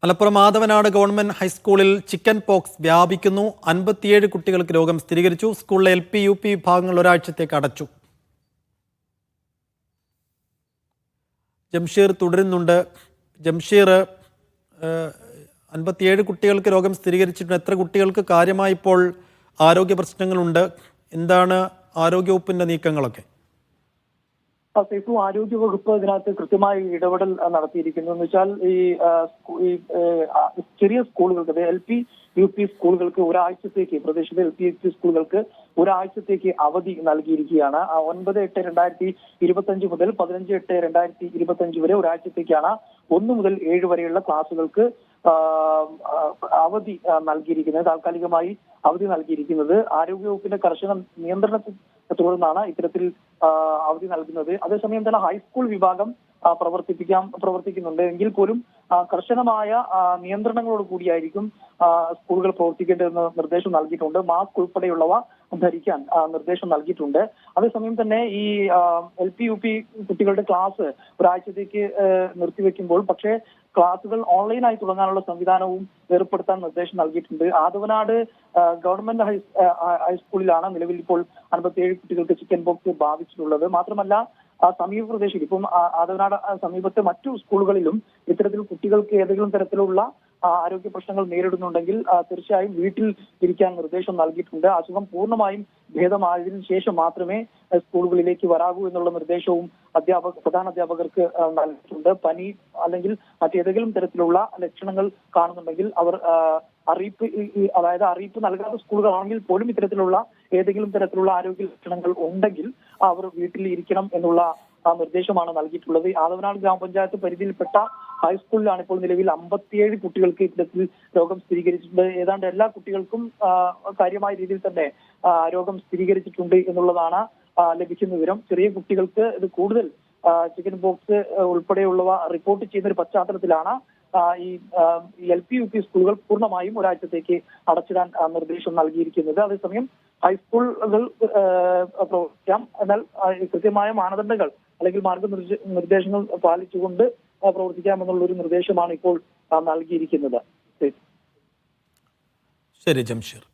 Malappuram മാധവനാട് government ഹൈസ്കൂളിൽ chicken pox വ്യാപിക്കുന്നു. 57 കുട്ടികൾക്ക് രോഗം സ്ഥിരീകരിച്ചു. സ്കൂളിലെ LP UP വിഭാഗങ്ങൾ ഒരാഴ്ചത്തേക്ക് അടച്ചു. ജംഷീർ തുടരുന്നുണ്ട്. ജംഷീർ, 57 കുട്ടികൾക്ക് രോഗം സ്ഥിരീകരിച്ചിട്ടുണ്ട്. എത്ര കുട്ടികൾക്ക് കാര്യമായി ഇപ്പോൾ ആരോഗ്യ പ്രശ്നങ്ങളുണ്ട്? എന്താണ് ആരോഗ്യവകുപ്പിന്റെ നീക്കങ്ങളൊക്കെ? ആരോഗ്യ വകുപ്പ് ഇതിനകത്ത് കൃത്യമായി ഇടപെടൽ നടത്തിയിരിക്കുന്നു. എന്ന് വെച്ചാൽ ഈ ചെറിയ സ്കൂളുകൾക്ക്, LP UP സ്കൂളുകൾക്ക് ഒരാഴ്ചത്തേക്ക്, പ്രദേശത്തെ LP UP സ്കൂളുകൾക്ക് ഒരാഴ്ചത്തേക്ക് അവധി നൽകിയിരിക്കുകയാണ്. 9/8/2025 മുതൽ 15/8/2025 വരെ ഒരാഴ്ചത്തേക്കാണ് 1 മുതൽ 7 വരെയുള്ള ക്ലാസുകൾക്ക് അവധി നൽകിയിരിക്കുന്നത്. താൽക്കാലികമായി അവധി നൽകിയിരിക്കുന്നത് ആരോഗ്യവകുപ്പിന്റെ കർശന നിയന്ത്രണത്തെ തുടർന്നാണ് ഇത്തരത്തിൽ അവധി നൽകുന്നത്. അതേസമയം തന്നെ ഹൈസ്കൂൾ വിഭാഗം പ്രവർത്തിക്കുന്നുണ്ട് എങ്കിൽ പോലും കർശനമായ നിയന്ത്രണങ്ങളോട് കൂടിയായിരിക്കും സ്കൂളുകൾ പ്രവർത്തിക്കേണ്ടതെന്ന് നിർദ്ദേശം നൽകിയിട്ടുണ്ട്. മാസ്ക് ഉൾപ്പെടെയുള്ളവ ധരിക്കാൻ നിർദ്ദേശം നൽകിയിട്ടുണ്ട്. അതേസമയം തന്നെ ഈ LP UP കുട്ടികളുടെ ക്ലാസ് ഒരാഴ്ചത്തേക്ക് നിർത്തിവെക്കുമ്പോൾ പക്ഷേ ക്ലാസുകൾ ഓൺലൈനായി തുടങ്ങാനുള്ള സംവിധാനവും ഏർപ്പെടുത്താൻ നിർദ്ദേശം നൽകിയിട്ടുണ്ട്. ആദവനാട് ഗവൺമെന്റ് ഹൈസ്കൂളിലാണ് നിലവിൽ ഇപ്പോൾ 57 കുട്ടികൾക്ക് ചിക്കൻ പോക്സ് ബാധിച്ചിട്ടുള്ളത്. മാത്രമല്ല സമീപ പ്രദേശത്ത് ഇപ്പം ആദവനാട് സമീപത്തെ മറ്റു സ്കൂളുകളിലും ഇത്തരത്തിൽ കുട്ടികൾക്ക് ഏതെങ്കിലും തരത്തിലുള്ള ആരോഗ്യ പ്രശ്നങ്ങൾ നേരിടുന്നുണ്ടെങ്കിൽ തീർച്ചയായും വീട്ടിൽ ഇരിക്കാൻ നിർദ്ദേശം നൽകിയിട്ടുണ്ട്. അസുഖം പൂർണ്ണമായും ഭേദമായതിനു ശേഷം മാത്രമേ സ്കൂളുകളിലേക്ക് വരാവൂ എന്നുള്ള നിർദ്ദേശവും പ്രധാന അധ്യാപകർക്ക് നൽകിയിട്ടുണ്ട്. പനി അല്ലെങ്കിൽ മറ്റേതെങ്കിലും തരത്തിലുള്ള ലക്ഷണങ്ങൾ കാണുന്നുണ്ടെങ്കിൽ അവർ അറിയിപ്പ് നൽകാത്ത സ്കൂളുകളാണെങ്കിൽ പോലും ഇത്തരത്തിലുള്ള ഏതെങ്കിലും തരത്തിലുള്ള ആരോഗ്യ ലക്ഷണങ്ങൾ ഉണ്ടെങ്കിൽ അവർ വീട്ടിൽ ഇരിക്കണം എന്നുള്ള നിർദ്ദേശമാണ് നൽകിയിട്ടുള്ളത്. ആദവനാട് ഗ്രാമപഞ്ചായത്ത് പരിധിയിൽപ്പെട്ട ഹൈസ്കൂളിലാണ് ഇപ്പോൾ നിലവിൽ 57 കുട്ടികൾക്ക് ഇത്തരത്തിൽ രോഗം സ്ഥിരീകരിച്ചിട്ടുണ്ട്. ഏതാണ്ട് എല്ലാ കുട്ടികൾക്കും കാര്യമായ രീതിയിൽ തന്നെ രോഗം സ്ഥിരീകരിച്ചിട്ടുണ്ട് എന്നുള്ളതാണ് ലഭിക്കുന്ന വിവരം. ചെറിയ കുട്ടികൾക്ക് ഇത് കൂടുതൽ ചിക്കൻ പോക്സ് ഉൾപ്പെടെയുള്ളവ റിപ്പോർട്ട് ചെയ്യുന്ന ഒരു പശ്ചാത്തലത്തിലാണ് ഈ LP UP സ്കൂളുകൾ പൂർണ്ണമായും ഒരാഴ്ചത്തേക്ക് അടച്ചിടാൻ നിർദ്ദേശം നൽകിയിരിക്കുന്നത്. അതേസമയം ഹൈസ്കൂളുകൾ പ്രവർത്തിക്കാം, എന്നാൽ കൃത്യമായ മാനദണ്ഡങ്ങൾ അല്ലെങ്കിൽ മാർഗനിർദ്ദേശങ്ങൾ പാലിച്ചുകൊണ്ട് പ്രവർത്തിക്കാമെന്നുള്ള ഒരു നിർദ്ദേശമാണ് ഇപ്പോൾ നൽകിയിരിക്കുന്നത്. ശരി ജംഷീർ.